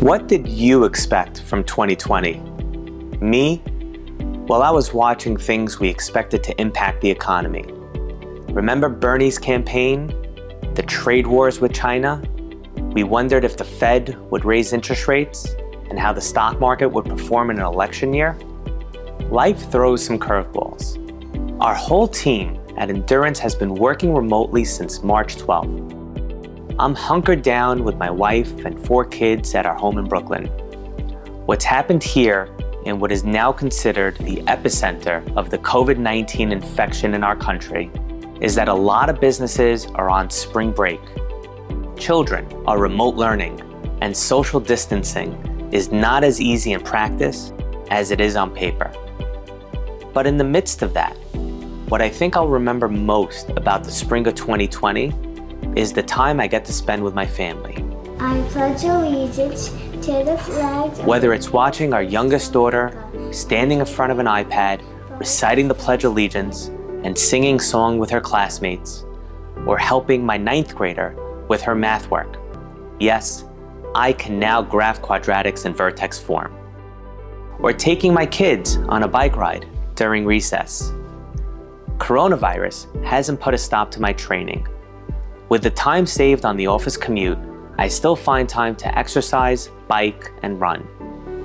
What did you expect from 2020? Me? Well, I was watching things we expected to impact the economy. Remember Bernie's campaign? The trade wars with China? We wondered if the Fed would raise interest rates and how the stock market would perform in an election year. Life throws some curveballs. Our whole team at Endurance has been working remotely since March 12th. I'm hunkered down with my wife and 4 kids at our home in Brooklyn. What's happened here in what is now considered the epicenter of the COVID-19 infection in our country is that a lot of businesses are on spring break. Children are remote learning, and social distancing is not as easy in practice as it is on paper. But in the midst of that, what I think I'll remember most about the spring of 2020 is the time I get to spend with my family. I pledge allegiance to the flag. Whether it's watching our youngest daughter standing in front of an iPad, reciting the Pledge of Allegiance and singing song with her classmates, or helping my 9th grader with her math work. Yes, I can now graph quadratics in vertex form. Or taking my kids on a bike ride during recess. Coronavirus hasn't put a stop to my training. With the time saved on the office commute, I still find time to exercise, bike, and run.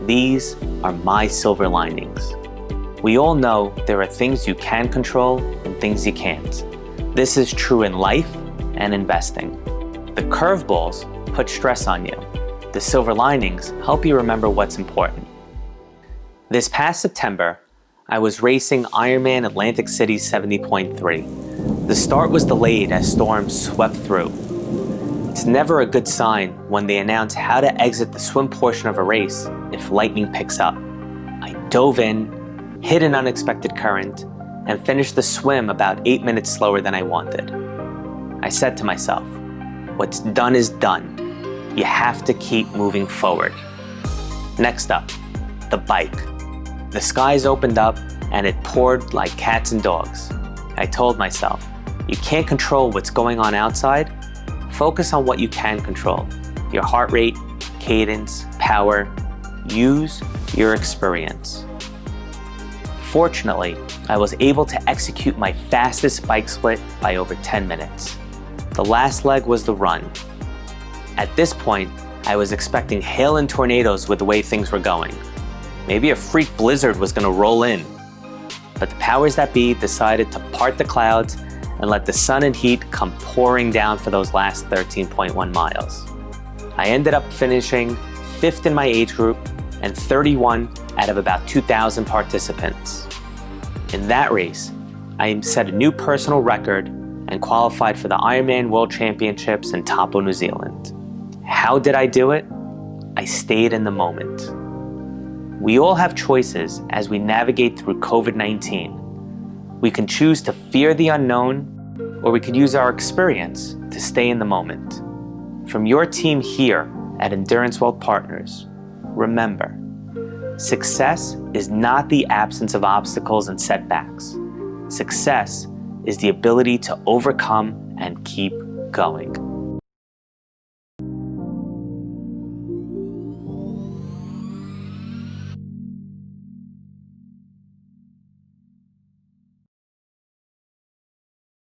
These are my silver linings. We all know there are things you can control and things you can't. This is true in life and investing. The curveballs put stress on you. The silver linings help you remember what's important. This past September, I was racing IRONMAN Atlantic City 70.3. The start was delayed as storms swept through. It's never a good sign when they announce how to exit the swim portion of a race if lightning picks up. I dove in, hit an unexpected current, and finished the swim about 8 minutes slower than I wanted. I said to myself, what's done is done. You have to keep moving forward. Next up, the bike. The skies opened up and it poured like cats and dogs. I told myself, you can't control what's going on outside. Focus on what you can control. Your heart rate, cadence, power. Use your experience. Fortunately, I was able to execute my fastest bike split by over 10 minutes. The last leg was the run. At this point, I was expecting hail and tornadoes with the way things were going. Maybe a freak blizzard was going to roll in. But the powers that be decided to part the clouds and let the sun and heat come pouring down for those last 13.1 miles. I ended up finishing 5th in my age group and 31 out of about 2,000 participants. In that race, I set a new personal record and qualified for the Ironman World Championships in Taupo, New Zealand. How did I do it? I stayed in the moment. We all have choices as we navigate through COVID-19. We can choose to fear the unknown, or we could use our experience to stay in the moment. From your team here at Endurance World Partners, remember, success is not the absence of obstacles and setbacks. Success is the ability to overcome and keep going.